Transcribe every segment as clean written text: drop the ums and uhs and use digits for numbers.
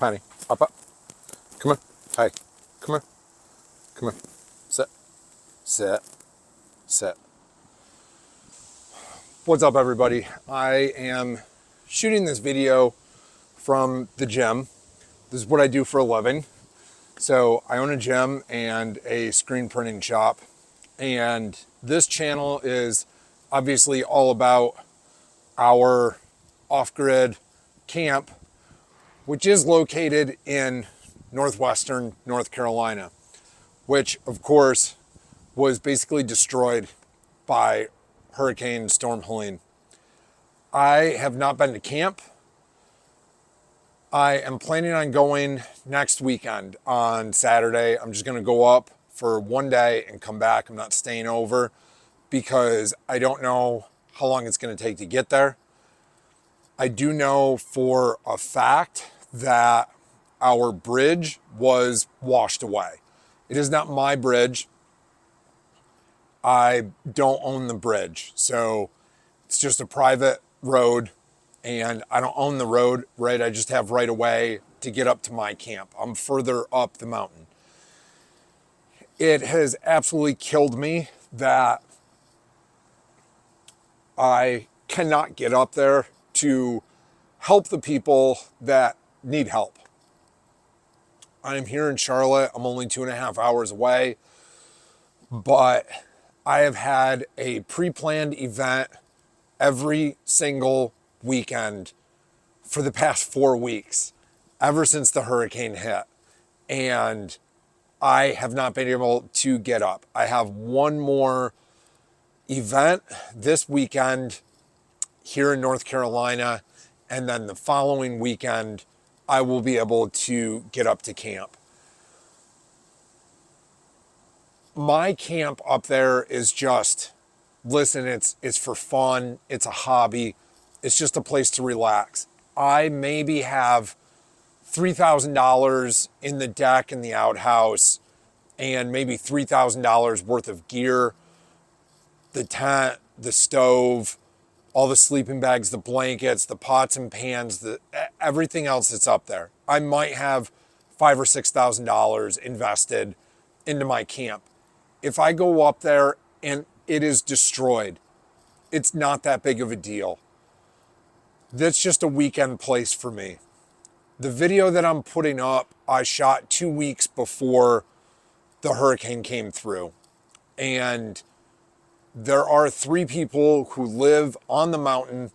Honey, up. Come on. Hi. Come on. Come on. Sit. Sit. Sit. What's up, everybody? I am shooting this video from the gym. This is what I do for a living. So I own a gym and a screen printing shop. And this channel is obviously all about our off-grid camp, which is located in northwestern North Carolina, which of course was basically destroyed by Hurricane Storm Helene. I have not been to camp. I am planning on going next weekend on Saturday. I'm just gonna go up for one day and come back. I'm not staying over because I don't know how long it's gonna take to get there. I do know for a fact that our bridge was washed away. It is not my bridge. I don't own the bridge. So it's just a private road and I don't own the road, right? I just have right of way to get up to my camp. I'm further up the mountain. It has absolutely killed me that I cannot get up there to help the people that need help. I'm here in Charlotte. I'm only 2.5 hours away, but I have had a pre-planned event every single weekend for the past 4 weeks, ever since the hurricane hit. And I have not been able to get up. I have one more event this weekend here in North Carolina, and then the following weekend I will be able to get up to camp. My camp up there is just, listen, it's for fun, it's a hobby, it's just a place to relax. I maybe have $3,000 in the deck in the outhouse and maybe $3,000 worth of gear, the tent, the stove, all the sleeping bags, the blankets, the pots and pans, everything else that's up there. I might have $5,000 or $6,000 invested into my camp. If I go up there and it is destroyed, it's not that big of a deal. That's just a weekend place for me. The video that I'm putting up, I shot 2 weeks before the hurricane came through. And there are 3 people who live on the mountain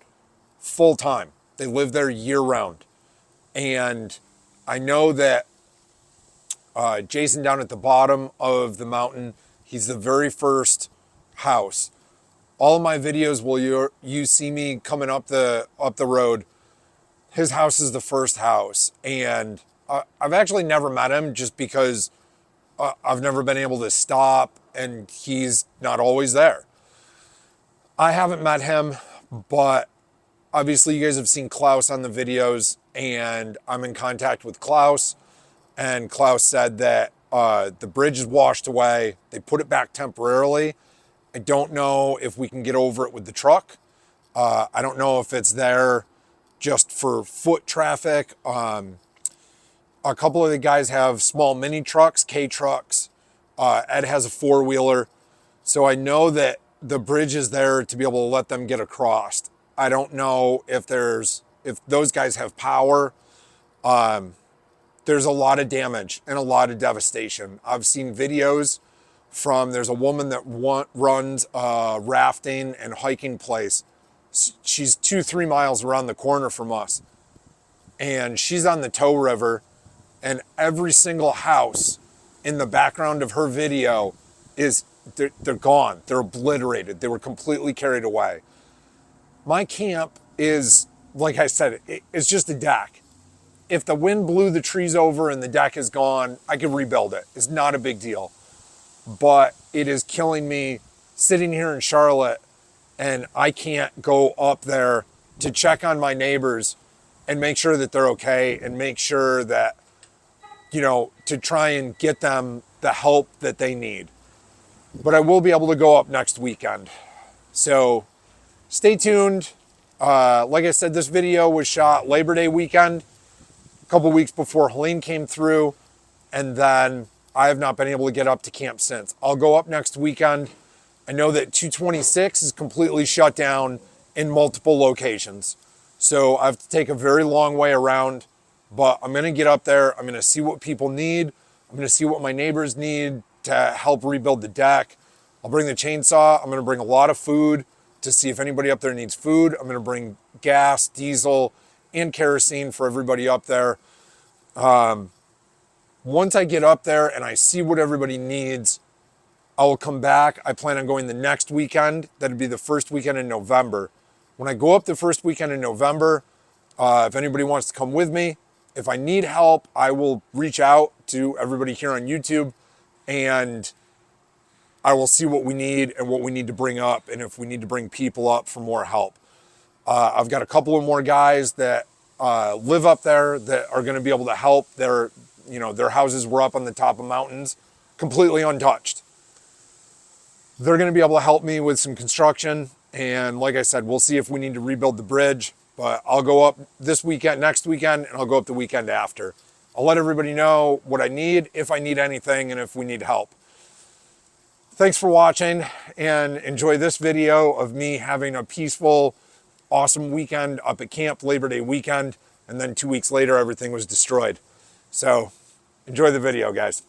full time. They live there year round. And I know that Jason down at the bottom of the mountain, he's the very first house. All of my videos will you see me coming up the road. His house is the first house. And I've actually never met him just because I've never been able to stop and he's not always there. I haven't met him, but obviously you guys have seen Klaus on the videos and I'm in contact with Klaus, and Klaus said that the bridge is washed away. They put it back temporarily. I don't know if we can get over it with the truck. I don't know if it's there just for foot traffic. A couple of the guys have small mini trucks, K trucks. Ed has a 4-wheeler. So I know that the bridge is there to be able to let them get across. I don't know if those guys have power. There's a lot of damage and a lot of devastation. I've seen videos there's a woman that runs a rafting and hiking place. She's 2-3 miles around the corner from us. And she's on the Tow River, and every single house in the background of her video they're gone. They're obliterated. They were completely carried away. My camp is, like I said, it's just a deck. If the wind blew the trees over and the deck is gone, I could rebuild it. It's not a big deal. But it is killing me sitting here in Charlotte and I can't go up there to check on my neighbors and make sure that they're okay and make sure that, to try and get them the help that they need. But I will be able to go up next weekend. So stay tuned. Like I said, this video was shot Labor Day weekend. a couple weeks before Helene came through, and then I have not been able to get up to camp since. I'll go up next weekend. I know that 226 is completely shut down in multiple locations. So I have to take a very long way around, but I'm gonna get up there. I'm gonna see what people need. I'm gonna see what my neighbors need to help rebuild the deck. I'll bring the chainsaw. I'm gonna bring a lot of food to see if anybody up there needs food. I'm gonna bring gas, diesel, and kerosene for everybody up there. Once I get up there and I see what everybody needs, I will come back. I plan on going the next weekend. That'd be the first weekend in November. When I go up the first weekend in November, if anybody wants to come with me, if I need help, I will reach out to everybody here on YouTube and I will see what we need and what we need to bring up and if we need to bring people up for more help. I've got a couple of more guys that live up there that are going to be able to help. Their houses were up on the top of mountains, completely untouched. They're going to be able to help me with some construction. And like I said, we'll see if we need to rebuild the bridge. But I'll go up this weekend, next weekend, and I'll go up the weekend after. I'll let everybody know what I need, if I need anything, and if we need help. Thanks for watching, and enjoy this video of me having a peaceful, awesome weekend up at camp, Labor Day weekend, and then 2 weeks later, everything was destroyed. So enjoy the video, guys.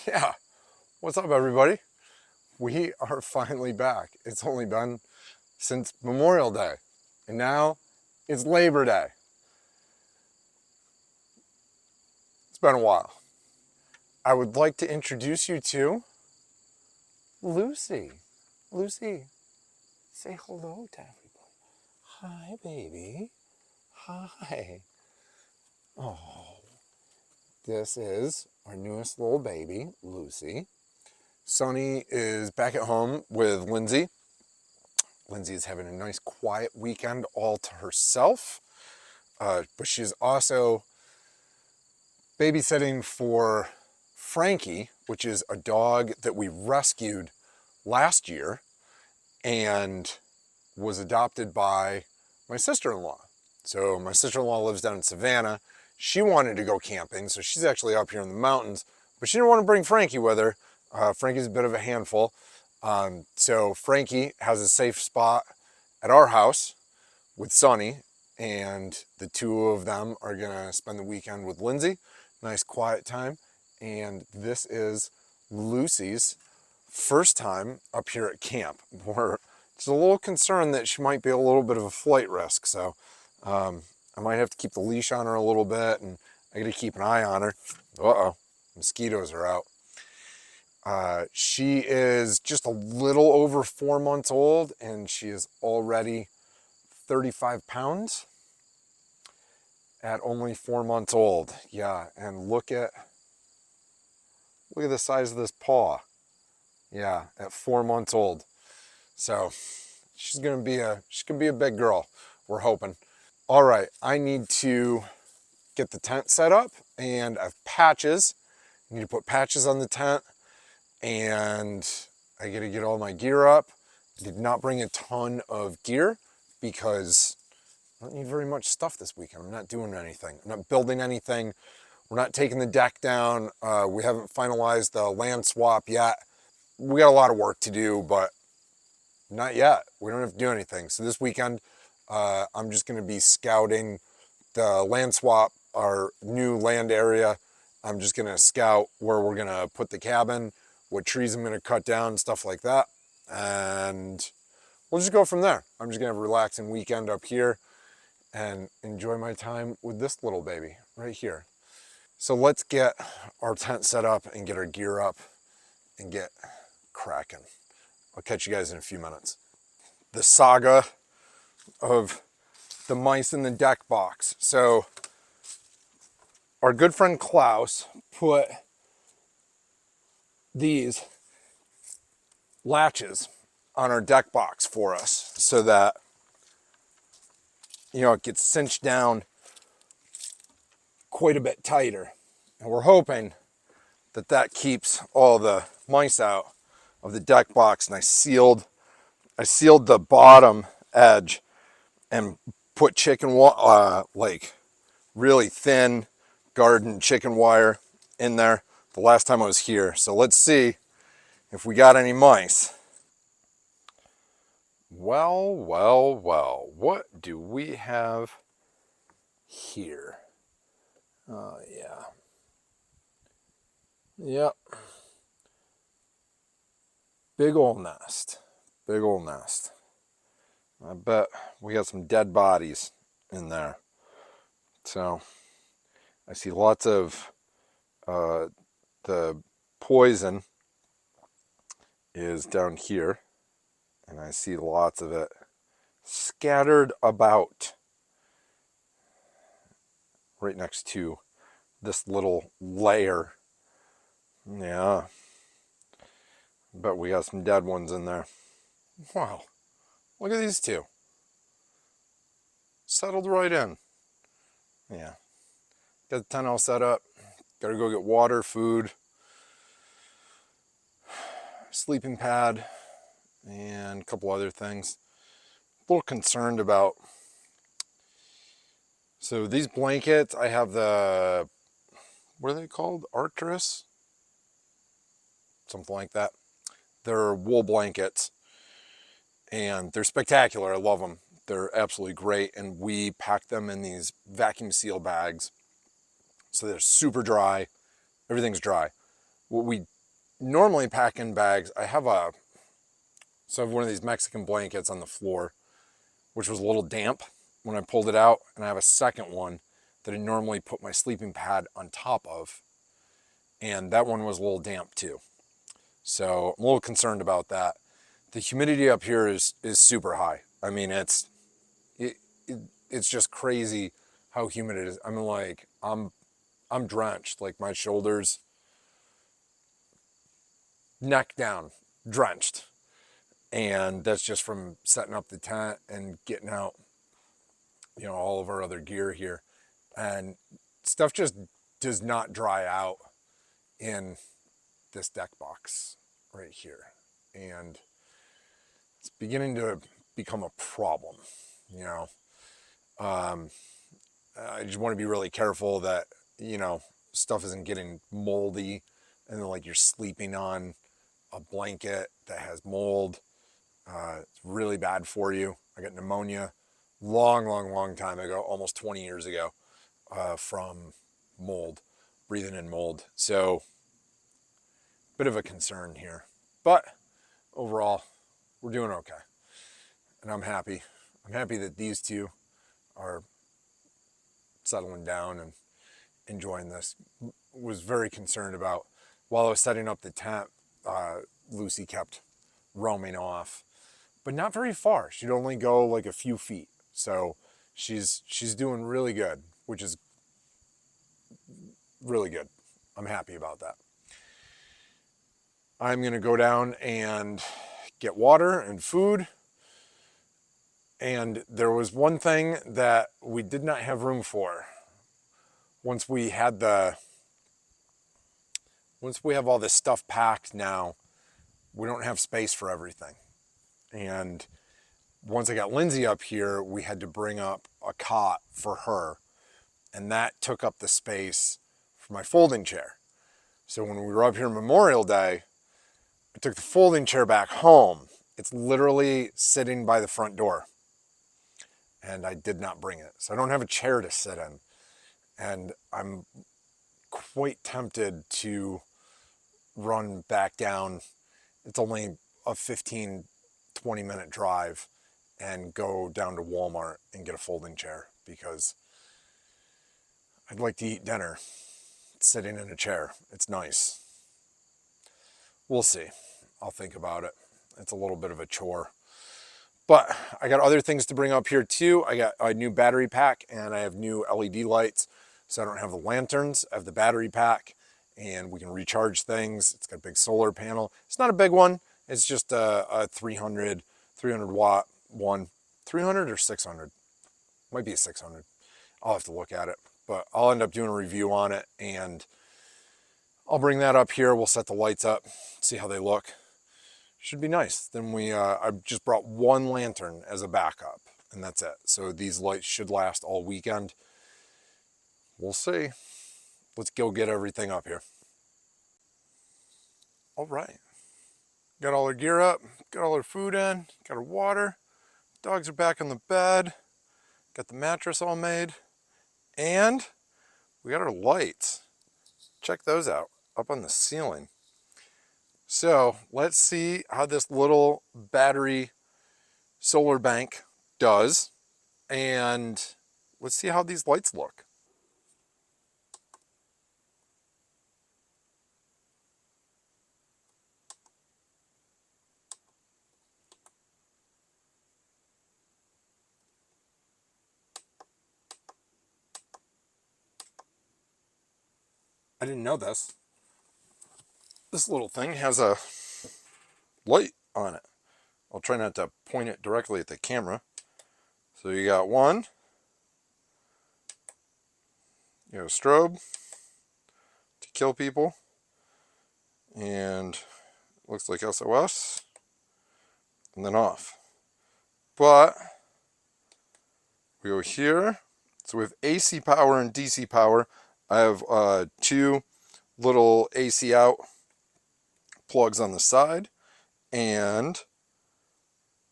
Yeah, what's up, everybody? We are finally back. It's only been since Memorial Day, and now it's Labor Day. It's been a while. I would like to introduce you to Lucy. Lucy, say hello to everybody. Hi, baby. Hi. Oh, this is our newest little baby, Lucy. Sonny is back at home with Lindsay. Lindsay is having a nice quiet weekend all to herself, but she's also babysitting for Frankie, which is a dog that we rescued last year and was adopted by my sister-in-law. So my sister-in-law lives down in Savannah. She wanted to go camping, so she's actually up here in the mountains, but she didn't want to bring Frankie with her. Frankie's a bit of a handful. So Frankie has a safe spot at our house with Sonny, and the two of them are gonna spend the weekend with Lindsay. Nice quiet time. And this is Lucy's first time up here at camp. We're just a little concerned that she might be a little bit of a flight risk, so I might have to keep the leash on her a little bit, and I gotta keep an eye on her. Uh-oh, mosquitoes are out. She is just a little over 4 months old, and she is already 35 pounds at only 4 months old. Yeah, and look at the size of this paw. Yeah, at 4 months old. So she's gonna be a big girl, we're hoping. All right, I need to get the tent set up, and I have patches. I need to put patches on the tent, and I gotta get all my gear up. I did not bring a ton of gear because I don't need very much stuff this weekend. I'm not doing anything. I'm not building anything. We're not taking the deck down. We haven't finalized the land swap yet. We got a lot of work to do, but not yet. We don't have to do anything. So this weekend, I'm just gonna be scouting the land swap, our new land area. I'm just gonna scout where we're gonna put the cabin, what trees I'm gonna cut down, stuff like that. And we'll just go from there. I'm just gonna have a relaxing weekend up here and enjoy my time with this little baby right here. So let's get our tent set up and get our gear up and get cracking. I'll catch you guys in a few minutes. The saga of the mice in the deck box. So our good friend Klaus put these latches on our deck box for us so that, you know, it gets cinched down quite a bit tighter. And we're hoping that that keeps all the mice out of the deck box. And I sealed the bottom edge and put like really thin garden chicken wire in there the last time I was here. So let's see if we got any mice. Well, well, well, what do we have here? Oh, yeah. Yep. Big old nest. Big old nest. I bet we got some dead bodies in there. So I see lots of the poison is down here, and I see lots of it scattered about right next to this little layer. Yeah, but we got some dead ones in there. Wow, look at these two. Settled right in. Yeah, got the tent all set up. Gotta go get water, food, sleeping pad, and a couple other things. A little concerned about. So these blankets, I have the, what are they called? Arcturus? Something like that. They're wool blankets, and they're spectacular. I love them. They're absolutely great, and we pack them in these vacuum seal bags, so they're super dry. Everything's dry. What we normally pack in bags, I have one of these Mexican blankets on the floor, which was a little damp when I pulled it out, and I have a second one that I normally put my sleeping pad on top of, and that one was a little damp too. So I'm a little concerned about that. The humidity up here is super high. I mean, it's just crazy how humid it is. I mean, like I'm drenched, like my shoulders, neck down, drenched. And that's just from setting up the tent and getting out, you know, all of our other gear here. And stuff just does not dry out in this deck box right here. And it's beginning to become a problem, you know. I just want to be really careful that, you know, stuff isn't getting moldy and then like you're sleeping on a blanket that has mold. It's really bad for you. I got pneumonia long time ago, almost 20 years ago, from mold, breathing in mold. So, bit of a concern here. But overall, we're doing okay. And I'm happy. I'm happy that these two are settling down and enjoying this. Was very concerned about, while I was setting up the tent, Lucy kept roaming off, but not very far. She'd only go like a few feet. So she's doing really good, which is really good. I'm happy about that. I'm gonna go down and get water and food. And there was one thing that we did not have room for. Once we have all this stuff packed now, we don't have space for everything. And once I got Lindsay up here, we had to bring up a cot for her. And that took up the space for my folding chair. So when we were up here Memorial Day, I took the folding chair back home. It's literally sitting by the front door. And I did not bring it. So I don't have a chair to sit in. And I'm quite tempted to run back down. It's only a 15, 20-minute drive and go down to Walmart and get a folding chair because I'd like to eat dinner sitting in a chair. It's nice. We'll see. I'll think about it. It's a little bit of a chore. But I got other things to bring up here too. I got a new battery pack and I have new LED lights. So I don't have the lanterns, I have the battery pack. and we can recharge things. It's got a big solar panel. It's not a big one. It's just a 300 watt one. 300 or 600? Might be a 600. I'll have to look at it, but I'll end up doing a review on it, and I'll bring that up here. We'll set the lights up, see how they look. Should be nice. Then I just brought one lantern as a backup, and that's it. So these lights should last all weekend. We'll see. Let's go get everything up here. All right. Got all our gear up, got all our food in, got our water. Dogs are back on the bed. Got the mattress all made. And we got our lights. Check those out, up on the ceiling. So let's see how this little battery solar bank does. And let's see how these lights look. I didn't know this. This little thing has a light on it. I'll try not to point it directly at the camera. So you got one. You have a strobe to kill people. And looks like SOS. And then off. But we go here. So we have AC power and DC power. I have two little AC out plugs on the side and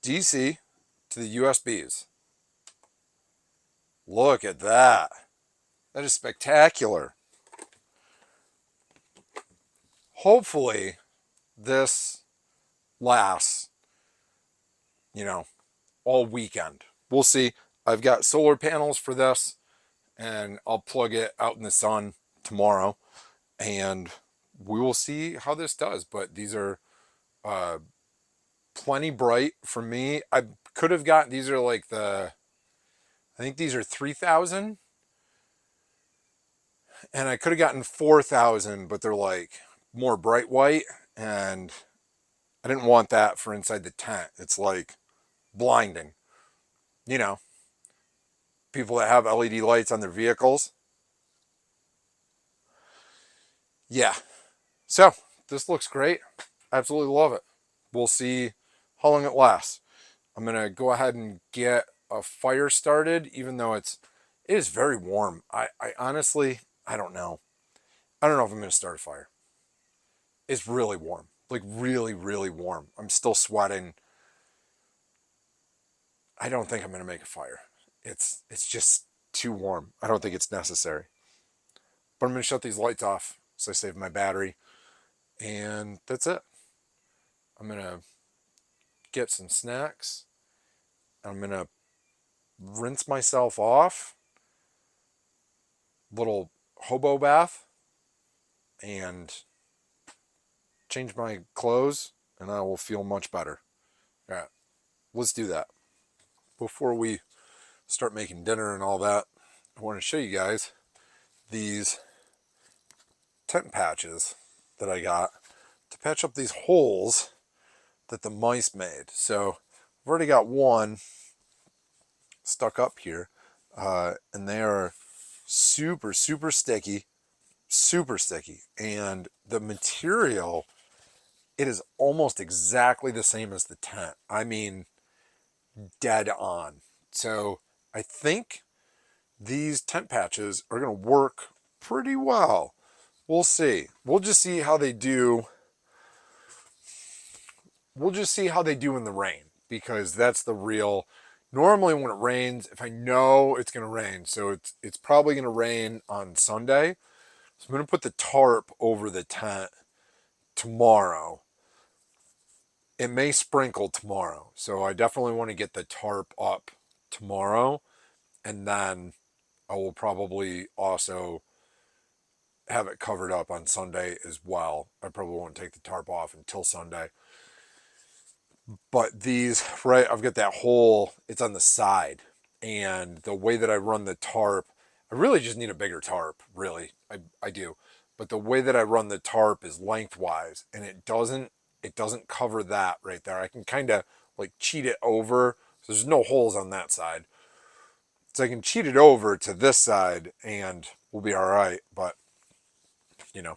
DC to the USBs. Look at that. That is spectacular. Hopefully this lasts, all weekend. We'll see. I've got solar panels for this, and I'll plug it out in the sun tomorrow, and we will see how this does. But these are plenty bright for me. I could have got, these are like I think these are 3,000, and I could have gotten 4,000, but they're like more bright white, and I didn't want that for inside the tent. It's like blinding. People that have LED lights on their vehicles. Yeah. So this looks great. Absolutely love it. We'll see how long it lasts. I'm going to go ahead and get a fire started, even though it is very warm. I honestly, I don't know. I don't know if I'm going to start a fire. It's really warm. Like really, really warm. I'm still sweating. I don't think I'm going to make a fire. It's just too warm. I don't think it's necessary. But I'm going to shut these lights off so I save my battery. And that's it. I'm going to get some snacks. I'm going to rinse myself off. Little hobo bath. And change my clothes. And I will feel much better. All right. Let's do that. Before we start making dinner and all that, I want to show you guys these tent patches that I got to patch up these holes that the mice made. So I've already got one stuck up here, and they are super, super sticky, and the material, it is almost exactly the same as the tent. I mean, dead on. So I think these tent patches are going to work pretty well. We'll see. We'll just see how they do. We'll just see how they do in the rain, because that's the real. Normally when it rains, if I know it's going to rain, so it's probably going to rain on Sunday. So I'm going to put the tarp over the tent tomorrow. It may sprinkle tomorrow, so I definitely want to get the tarp up tomorrow, and then I will probably also have it covered up on Sunday as well. I probably won't take the tarp off until Sunday. But these, right, I've got that hole, it's on the side. And the way that I run the tarp, I really just need a bigger tarp, really. I do. but the way that I run the tarp is lengthwise, and it doesn't cover that right there. I can kind of like cheat it over. So there's no holes on that side. So I can cheat it over to this side and we'll be all right. But, you know,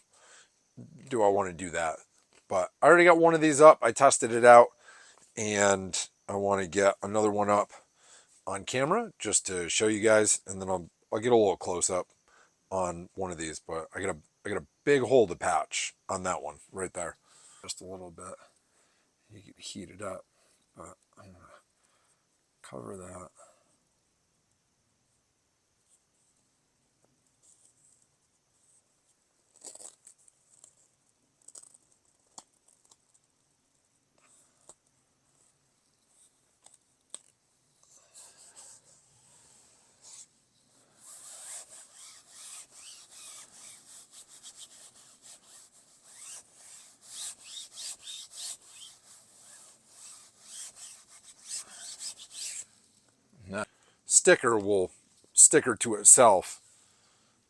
do I want to do that? But I already got one of these up. I tested it out and I want to get another one up on camera just to show you guys. And then I'll get a little close up on one of these. But I got a big hole to patch on that one right there. Just a little bit. You can heat it up. But I'm going to cover that. Sticker will sticker to itself,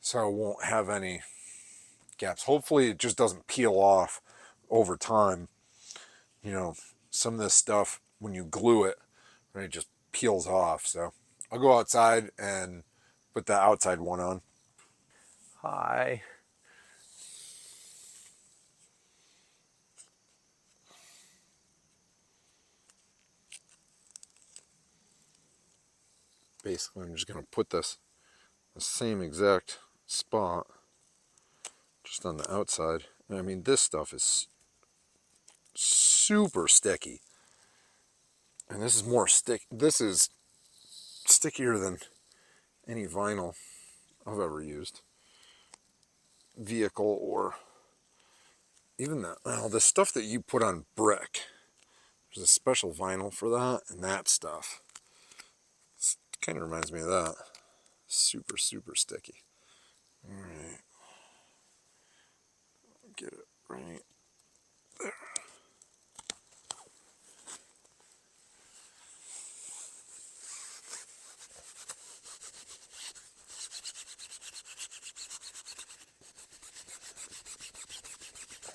so it won't have any gaps. Hopefully it just doesn't peel off over time. You know, some of this stuff, when you glue it, it just peels off. So I'll go outside and put the outside one on. Hi. Basically, I'm just going to put this the same exact spot just on the outside. I mean, this stuff is super sticky. And this is more this is stickier than any vinyl I've ever used. Vehicle or even the stuff that you put on brick. There's a special vinyl for that, and that stuff. It kind of reminds me of that. Super, super sticky. All right. Get it right there.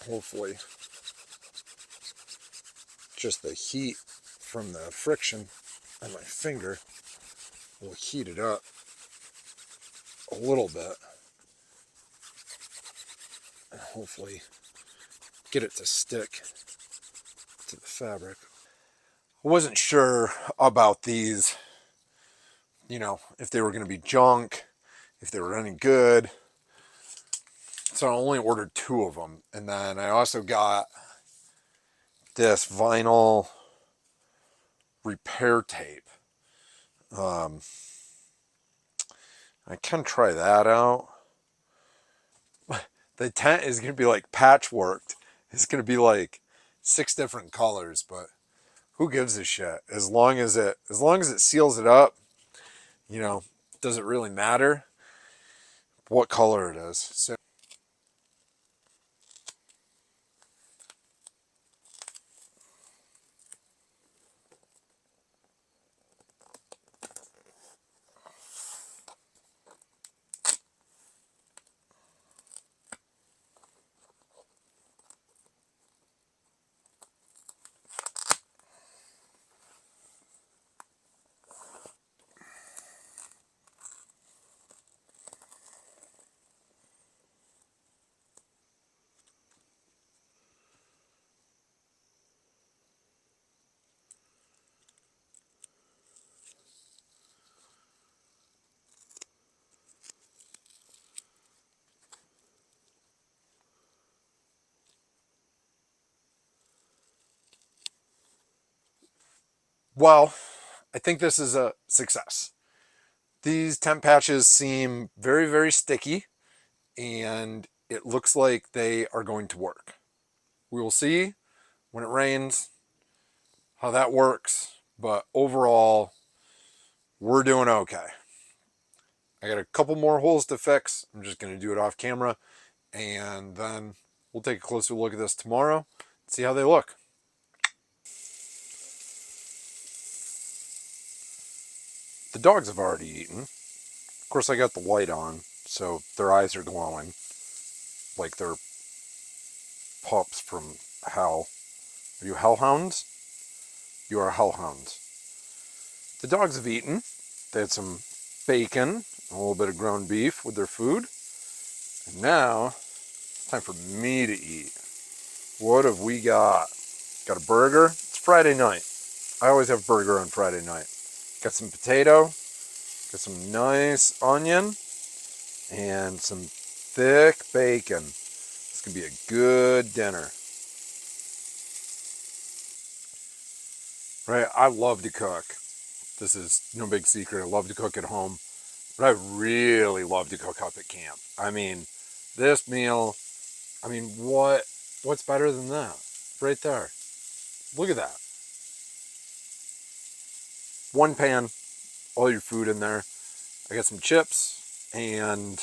Hopefully, just the heat from the friction on my finger will heat it up a little bit. And hopefully get it to stick to the fabric. I wasn't sure about these, you know, if they were going to be junk, if they were any good. So I only ordered 2 of them. And then I also got this vinyl repair tape. I can try that out. The tent is going to be like patchworked. It's going to be like 6 different colors, but who gives a shit? As long as it seals it up, you know, does it really matter what color it is? So well, I think this is a success. These temp patches seem very, very sticky, and it looks like they are going to work. We will see when it rains how that works, but overall, we're doing okay. I got a couple more holes to fix. I'm just going to do it off camera, and then we'll take a closer look at this tomorrow, see how they look. The dogs have already eaten. Of course, I got the light on, so their eyes are glowing. like they're pups from hell. Are you hellhounds? You are hellhounds. The dogs have eaten. They had some bacon, a little bit of ground beef with their food. And now, it's time for me to eat. What have we got? Got a burger. It's Friday night. I always have burger on Friday night. Got some potato, got some nice onion, and some thick bacon. It's gonna be a good dinner. Right, I love to cook. This is no big secret. I love to cook at home, but I really love to cook up at camp. I mean, this meal, what's better than that? Right there. Look at that. One pan, all your food in there. I got some chips and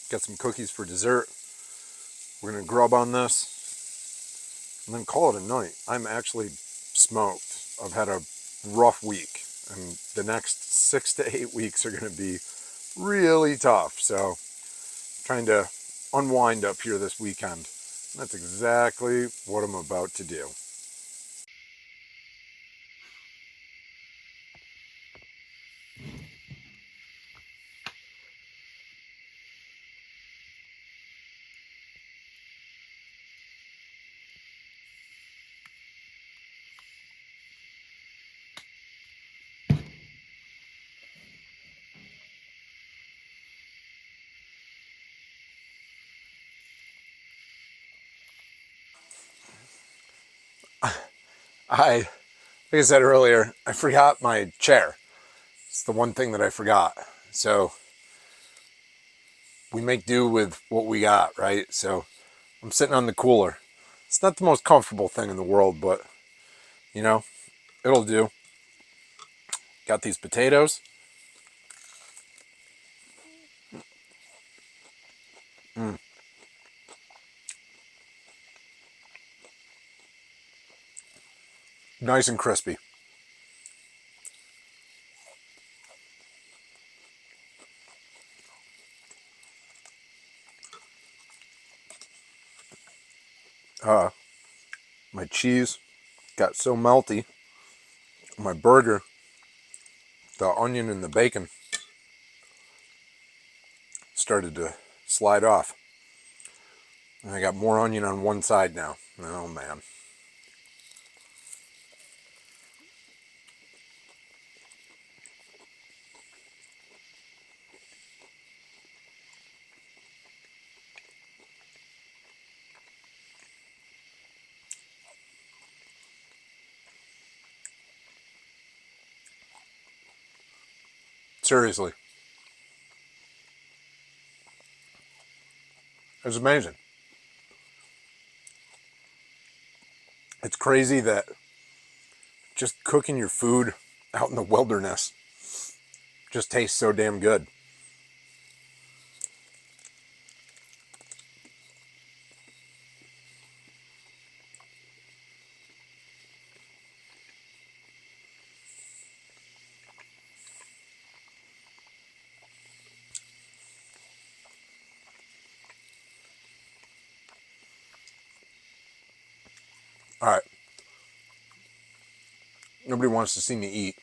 got some cookies for dessert. We're gonna grub on this and then call it a night. I'm actually smoked. I've had a rough week, and the next 6 to 8 weeks are gonna be really tough. So trying to unwind up here this weekend. That's exactly what I'm about to do. Like I said earlier, I forgot my chair. It's the one thing that I forgot. So we make do with what we got, right? So I'm sitting on the cooler. It's not the most comfortable thing in the world, but you know, it'll do. Got these potatoes. Nice and crispy. My cheese got so melty. My burger, the onion and the bacon started to slide off. And I got more onion on one side now. Oh man. Seriously. It was amazing. It's crazy that just cooking your food out in the wilderness just tastes so damn good. All right. Nobody wants to see me eat.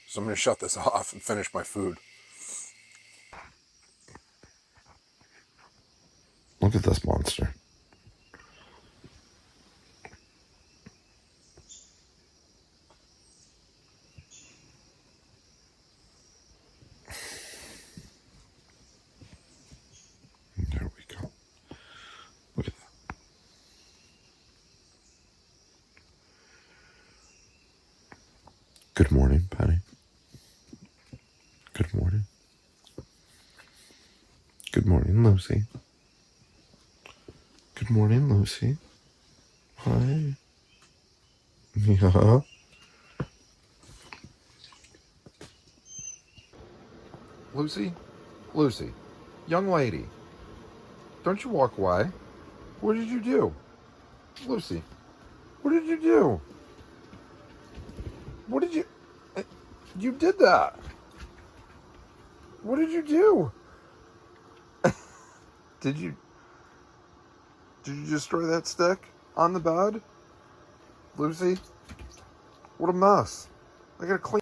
So I'm going to shut this off and finish my food. Look at this monster. There we go. Look at that. Good morning, Patty. Good morning. Good morning, Lucy. Good morning, Lucy. Hi. Yeah. Lucy? Lucy. Young lady. Don't you walk away. What did you do? Lucy. What did you do? What did you... You did that. What did you do? Did you destroy that stick on the bed? Lucy? What a mess. I gotta clean.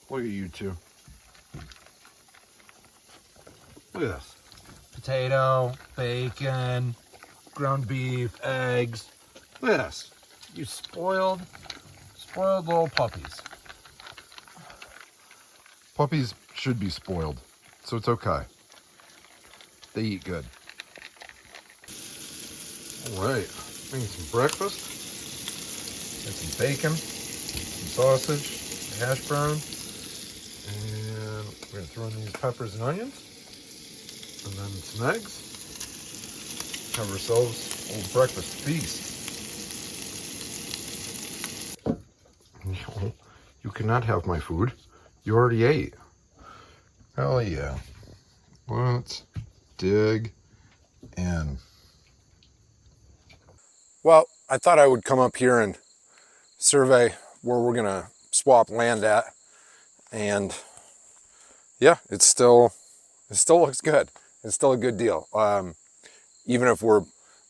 Look at you two. Look at this. Potato, bacon, ground beef, eggs. Look at this. You spoiled little puppies. Puppies should be spoiled, so it's okay. They eat good. All right, making some breakfast. Got some bacon, some sausage, a hash brown, and we're gonna throw in these peppers and onions, and then some eggs. Have ourselves a little breakfast feast. No, you cannot have my food. You already ate. Hell yeah. Let's dig in. Well, I thought I would come up here and survey where we're gonna swap land at, and yeah, it still looks good. It's still a good deal. Even if we're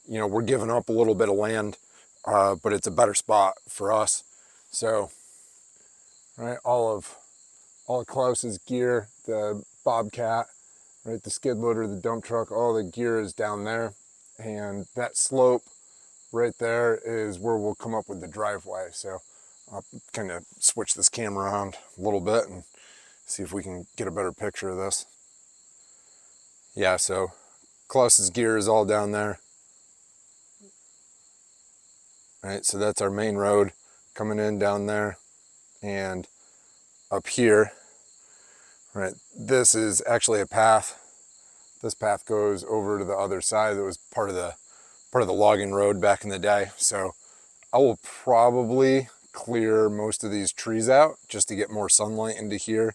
giving up a little bit of land, but it's a better spot for us. So, right, all of Klaus's gear, the Bobcat, right, the skid loader, the dump truck, all the gear is down there, and that slope right there is where we'll come up with the driveway. So I'll kind of switch this camera around a little bit and see if we can get a better picture of this. Yeah, so Klaus's gear is all down there. Right, so that's our main road coming in down there, and up here, right, this is actually a path. This path goes over to the other side. That was part of the logging road back in the day. So I will probably clear most of these trees out just to get more sunlight into here.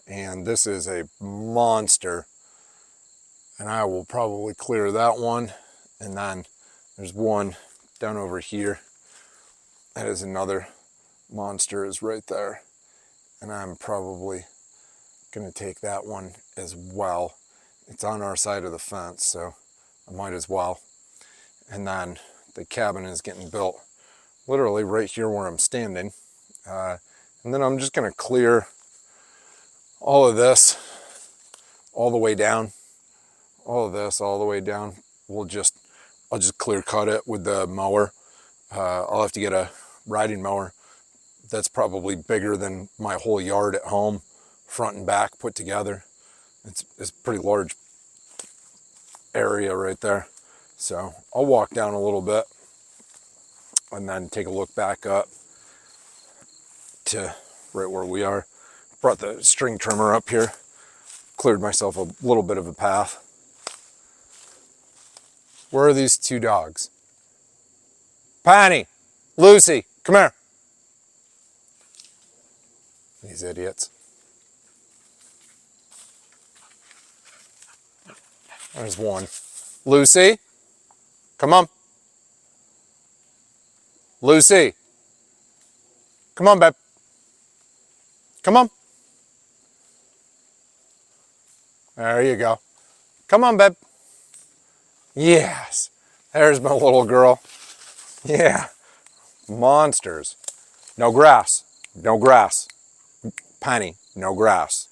And this is a monster, and I will probably clear that one. And then there's one down over here. That is another monster, is right there. And I'm probably gonna take that one as well. It's on our side of the fence, so I might as well. And then the cabin is getting built literally right here where I'm standing. And then I'm just gonna clear all of this all the way down. All of this all the way down. I'll just clear cut it with the mower. I'll have to get a riding mower that's probably bigger than my whole yard at home, front and back put together. It's a pretty large area right there. So I'll walk down a little bit and then take a look back up to right where we are. Brought the string trimmer up here, cleared myself a little bit of a path. Where are these two dogs? Penny, Lucy, come here. These idiots. There's one. Lucy, come on. Lucy, come on, babe. Come on. There you go. Come on, babe. Yes. There's my little girl. Yeah. Monsters. No grass. No grass. Penny, no grass.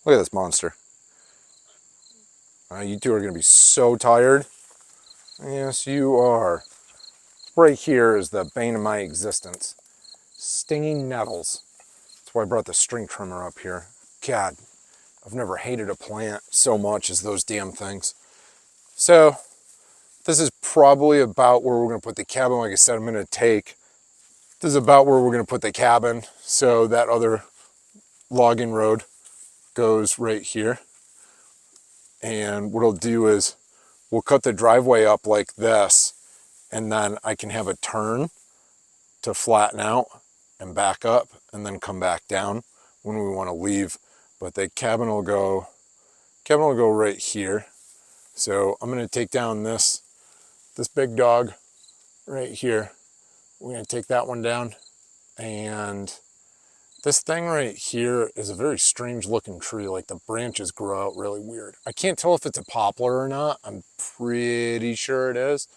Look at this monster. You two are going to be so tired. Yes, you are. Right here is the bane of my existence. Stinging nettles. That's why I brought the string trimmer up here. God, I've never hated a plant so much as those damn things. So, this is probably about where we're going to put the cabin. Like I said, I'm going to take, this is about where we're going to put the cabin. So that other logging road goes right here. And what I'll do is we'll cut the driveway up like this, and then I can have a turn to flatten out and back up and then come back down when we want to leave. But the cabin will go right here. So I'm going to take down this big dog right here. We're going to take that one down, and this thing right here is a very strange looking tree. Like the branches grow out really weird. I can't tell if it's a poplar or not. I'm pretty sure it is.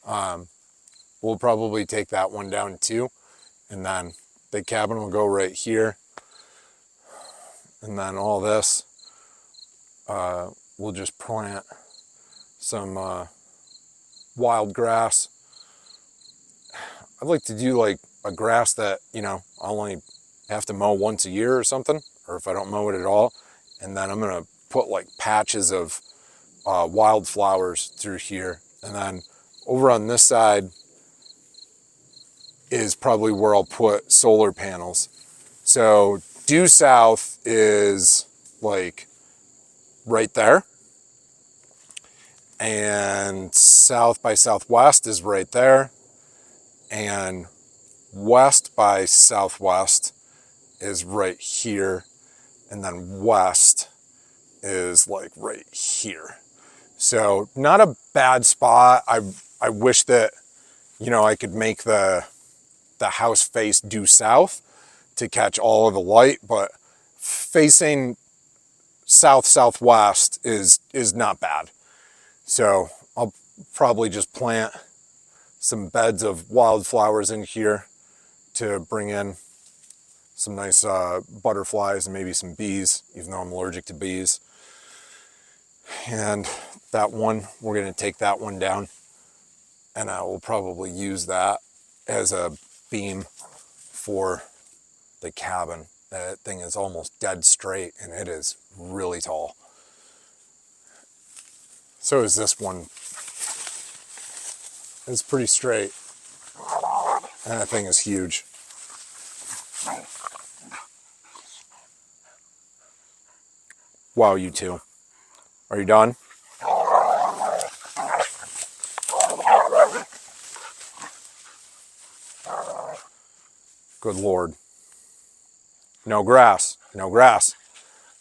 We'll probably take that one down too. And then the cabin will go right here. And then all this, we'll just plant some wild grass. I'd like to do like a grass that, you know, I'll only have to mow once a year or something, or if I don't mow it at all. And then I'm gonna put like patches of wildflowers through here. And then over on this side is probably where I'll put solar panels. So due south is like right there. And south by southwest is right there. And west by southwest is right here. And then west is like right here. So not a bad spot. I wish that, you know, I could make the house face due south to catch all of the light, but facing south-southwest is not bad. So I'll probably just plant some beds of wildflowers in here to bring in some nice butterflies and maybe some bees, even though I'm allergic to bees. And that one, we're going to take that one down, and I will probably use that as a beam for the cabin. That thing is almost dead straight, and it is really tall. So is this one. It's pretty straight, and that thing is huge. Wow, you two. Are you done? Good Lord. No grass. No grass.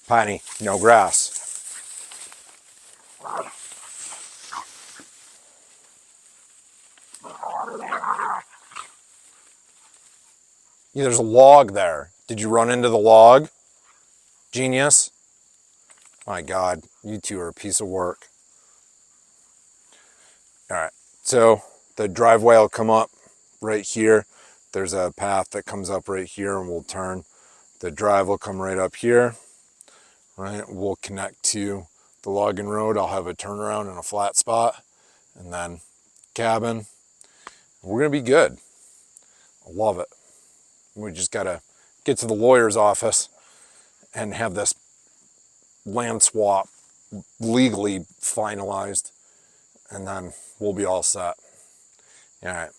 Piney, no grass. Yeah, there's a log there. Did you run into the log? Genius. My God, you two are a piece of work. All right, so the driveway will come up right here. There's a path that comes up right here, and we'll turn. The drive will come right up here, right? We'll connect to the logging road. I'll have a turnaround and a flat spot, and then cabin. We're gonna be good. I love it. We just gotta get to the lawyer's office and have this land swap legally finalized, and then we'll be all set. All right,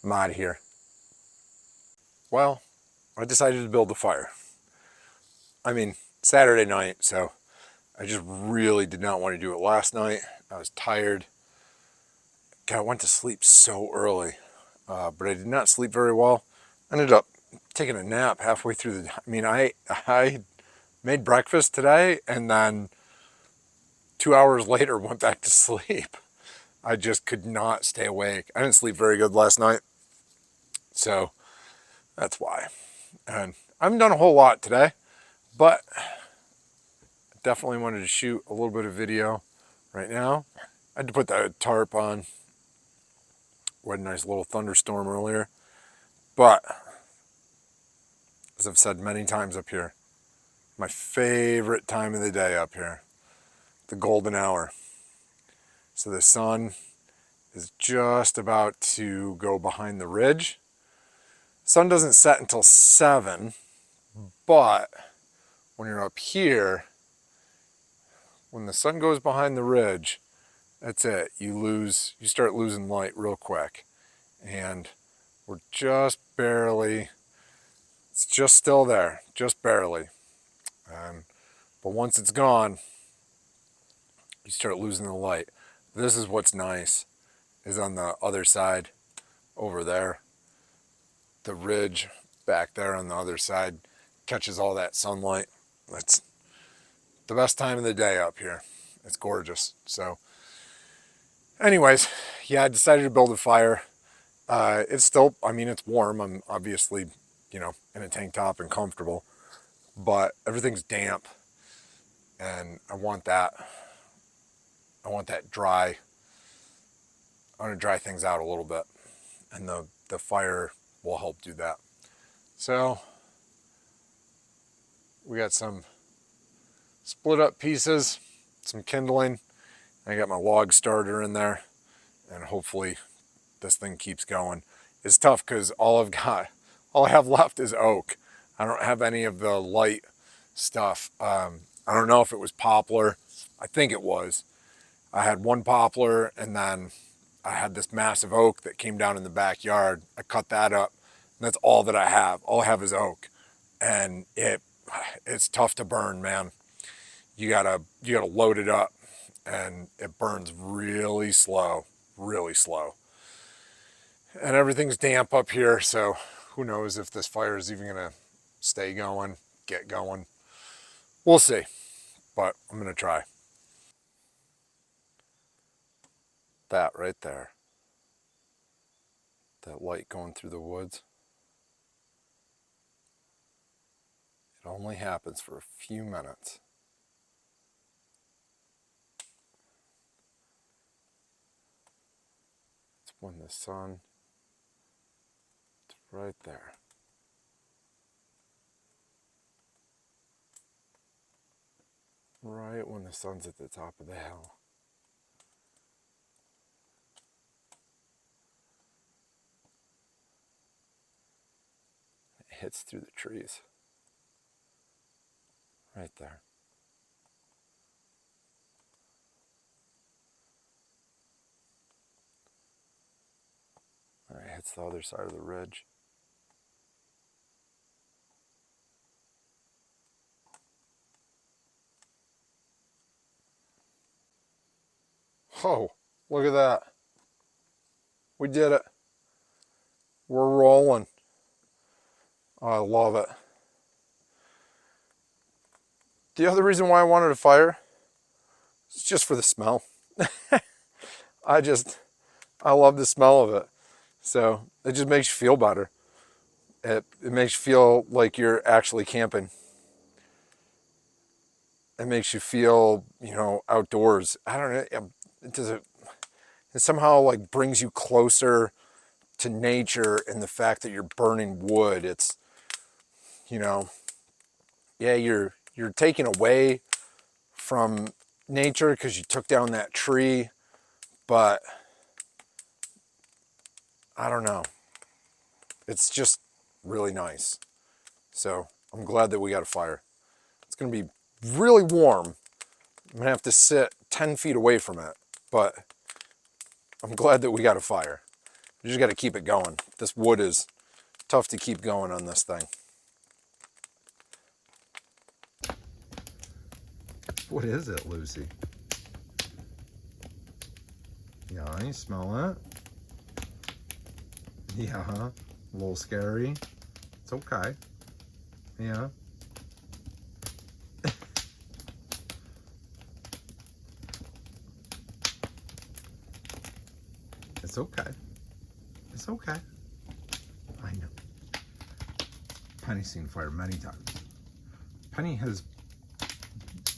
I'm out of here. Well, I decided to build a fire. I mean, Saturday night, so I just really did not want to do it last night. I was tired. God, I went to sleep so early, but I did not sleep very well. I ended up taking a nap halfway through the, I mean, I made breakfast today, and then 2 hours later went back to sleep. I just could not stay awake. I didn't sleep very good last night, so that's why. And I haven't done a whole lot today, but definitely wanted to shoot a little bit of video right now. I had to put the tarp on. We had a nice little thunderstorm earlier, but as I've said many times up here, my favorite time of the day up here, the golden hour. So the sun is just about to go behind the ridge. Sun doesn't set until 7, but when you're up here, when the sun goes behind the ridge, that's it. You start losing light real quick. And we're just barely, it's just still there, just barely. But once it's gone, you start losing the light. This is what's nice, is on the other side over there. The ridge back there on the other side catches all that sunlight. It's the best time of the day up here. It's gorgeous. So anyways, yeah, I decided to build a fire. It's still, I mean, it's warm. I'm obviously, in a tank top and comfortable, but everything's damp, and I want that dry. I want to dry things out a little bit, and the fire will help do that. So we got some split up pieces, some kindling. I got my log starter in there, and hopefully this thing keeps going. It's tough because all I have left is oak. I don't have any of the light stuff. I don't know if it was poplar. I think it was. I had one poplar, and then I had this massive oak that came down in the backyard. I cut that up, and that's all that I have. All I have is oak, and it's tough to burn, man. You gotta load it up, and it burns really slow, really slow. And everything's damp up here, so who knows if this fire is even gonna stay going, get going. We'll see, but I'm gonna try. That right there, that light going through the woods, it only happens for a few minutes. It's when the sun, it's right there. Right when the sun's at the top of the hill. It hits through the trees. Right there. All right, hits the other side of the ridge. Oh, look at that. We did it. We're rolling. Oh, I love it. The other reason why I wanted a fire is just for the smell. I love the smell of it. So it just makes you feel better. It makes you feel like you're actually camping. It makes you feel, outdoors. I don't know. It somehow like brings you closer to nature, and the fact that you're burning wood. It's, yeah, you're taking away from nature because you took down that tree, but I don't know. It's just really nice. So I'm glad that we got a fire. It's going to be really warm. I'm going to have to sit 10 feet away from it, but I'm glad that we got a fire. You just got to keep it going. This wood is tough to keep going on this thing. What is it, Lucy? Yeah, you smell it? Yeah, a little scary. It's okay. Yeah. It's okay. It's okay. I know. Penny's seen fire many times. Penny has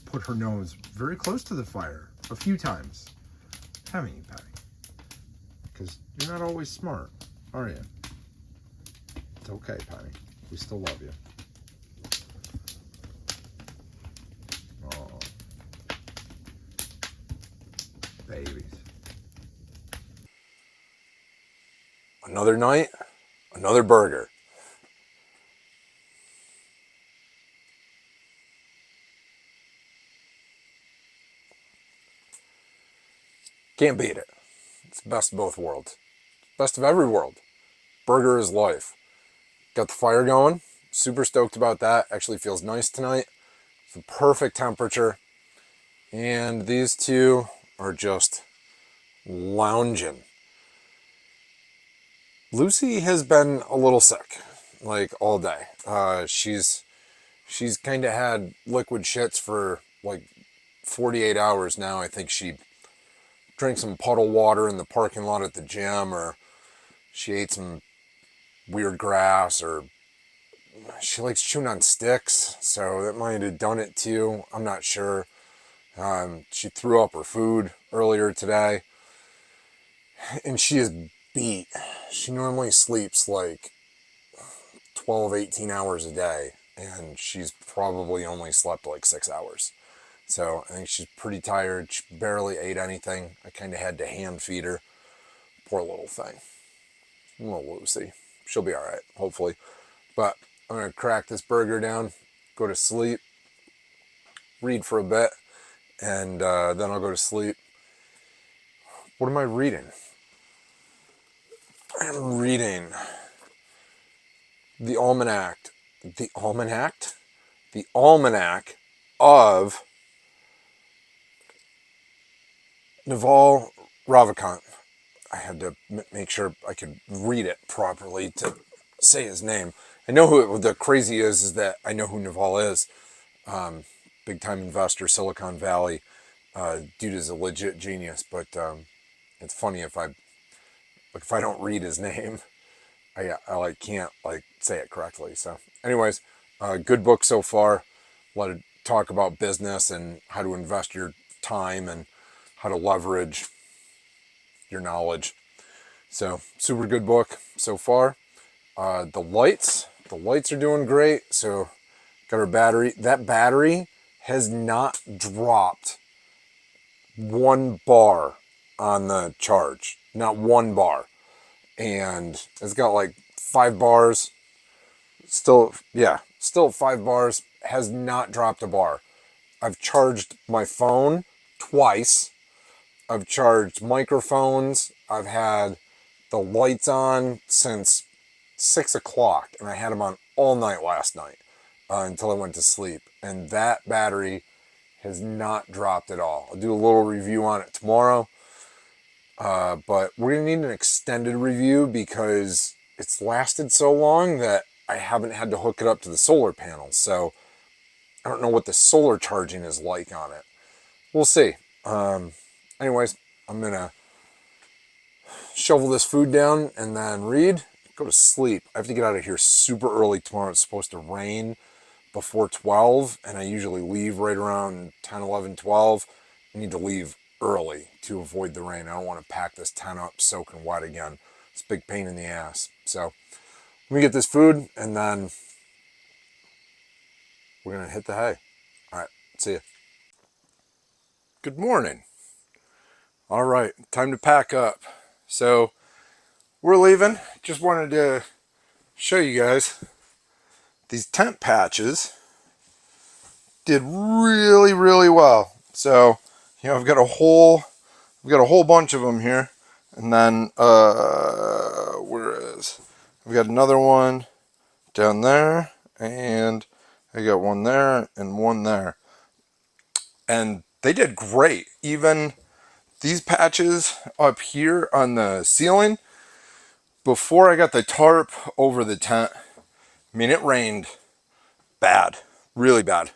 put her nose very close to the fire a few times. Haven't you, Penny? Because you're not always smart, are you? It's okay, Penny. We still love you. Oh, babies. Another night, another burger. Can't beat it. It's the best of both worlds. Best of every world. Burger is life. Got the fire going. Super stoked about that. Actually feels nice tonight. It's the perfect temperature. And these two are just lounging. Lucy has been a little sick, like all day. She's kind of had liquid shits for like 48 hours now. I think she drank some puddle water in the parking lot at the gym, or she ate some weird grass, or she likes chewing on sticks, so that might have done it too. I'm not sure. She threw up her food earlier today, and she is beat. She normally sleeps like 12, 18 hours a day, and she's probably only slept like 6 hours. So I think she's pretty tired. She barely ate anything. I kind of had to hand feed her. Poor little thing. Little Lucy. She'll be all right, hopefully. But I'm going to crack this burger down, go to sleep, read for a bit, and then I'll go to sleep. What am I reading? I'm reading the almanac. The almanac? The almanac of Naval Ravikant. I had to make sure I could read it properly to say his name. I know who the crazy is that I know who Naval is. Big time investor, Silicon Valley. Dude is a legit genius, but it's funny if I don't read his name, I like can't like say it correctly. So, anyways, good book so far. Let it talk about business and how to invest your time and how to leverage your knowledge. So, super good book so far. The lights are doing great. So, got our battery. That battery has not dropped 1 bar on the charge. Not 1 bar. And it's got like 5 bars. Still 5 bars. Has not dropped a bar. I've charged my phone twice. I've charged microphones. I've had the lights on since 6 o'clock, and I had them on all night last night until I went to sleep. And that battery has not dropped at all. I'll do a little review on it tomorrow, but we're going to need an extended review because it's lasted so long that I haven't had to hook it up to the solar panels. So I don't know what the solar charging is like on it. We'll see. Anyways, I'm going to shovel this food down and then read, go to sleep. I have to get out of here super early tomorrow. It's supposed to rain before 12, and I usually leave right around 10, 11, 12. I need to leave early to avoid the rain. I don't want to pack this tent up soaking wet again. It's a big pain in the ass. So let me get this food, and then we're going to hit the hay. All right, see ya. Good morning. All right, time to pack up. So we're leaving. Just wanted to show you guys these tent patches did really, really well. So, I've got a whole bunch of them here, and then where is? I've got another one down there, and I got one there and one there, and they did great. Even these patches up here on the ceiling, before I got the tarp over the tent, I mean, it rained bad, really bad.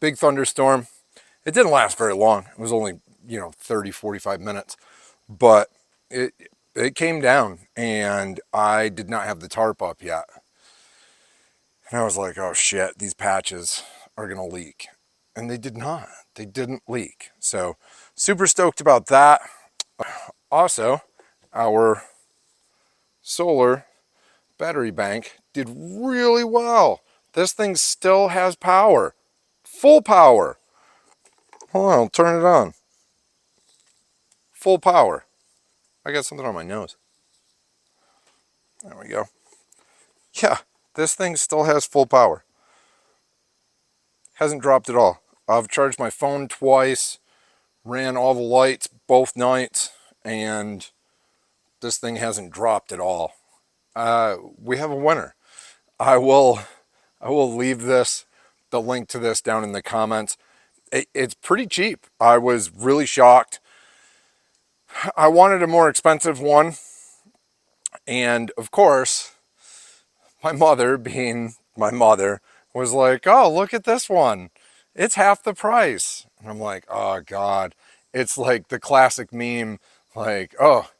Big thunderstorm. It didn't last very long. It was only, 30, 45 minutes. But it came down, and I did not have the tarp up yet. And I was like, oh shit, these patches are going to leak. And they did not. They didn't leak. So super stoked about that. Also, our solar battery bank did really well. This thing still has power. Full power. Hold on, I'll turn it on. Full power. I got something on my nose. There we go. Yeah, this thing still has full power. Hasn't dropped at all. I've charged my phone twice, ran all the lights both nights, and this thing hasn't dropped at all. We have a winner. I will leave the link to this down in the comments. It's pretty cheap. I was really shocked. I wanted a more expensive one, and of course, my mother, being my mother, was like, "Oh, look at this one. It's half the price." And I'm like, "Oh God." It's like the classic meme, like, "Oh,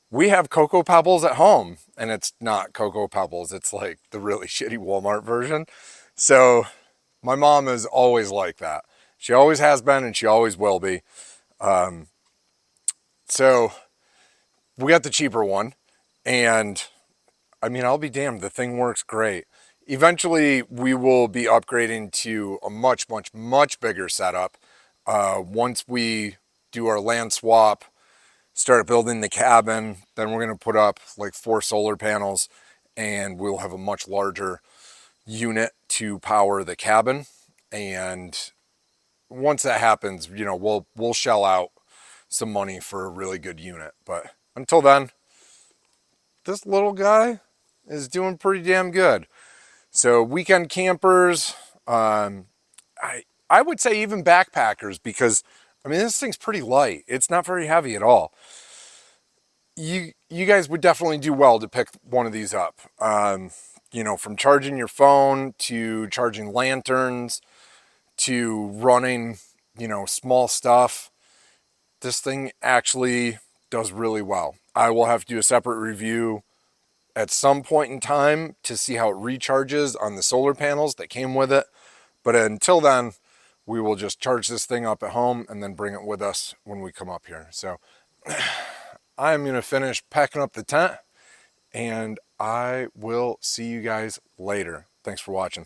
we have Cocoa Pebbles at home." And it's not Cocoa Pebbles. It's like the really shitty Walmart version. So my mom is always like that. She always has been and she always will be. So we got the cheaper one. And I mean, I'll be damned, the thing works great. Eventually, we will be upgrading to a much, much, much bigger setup. Once we do our land swap, start building the cabin, then we're going to put up like 4 solar panels, and we'll have a much larger unit to power the cabin. And once that happens, you know, we'll shell out some money for a really good unit. But until then, this little guy is doing pretty damn good. So weekend campers, I would say even backpackers, because I mean this thing's pretty light. It's not very heavy at all. You guys would definitely do well to pick one of these up. You know, from charging your phone to charging lanterns to running, you know, small stuff. This thing actually does really well. I will have to do a separate review at some point in time to see how it recharges on the solar panels that came with it. But until then, we will just charge this thing up at home and then bring it with us when we come up here. So I'm going to finish packing up the tent, and I will see you guys later. Thanks for watching.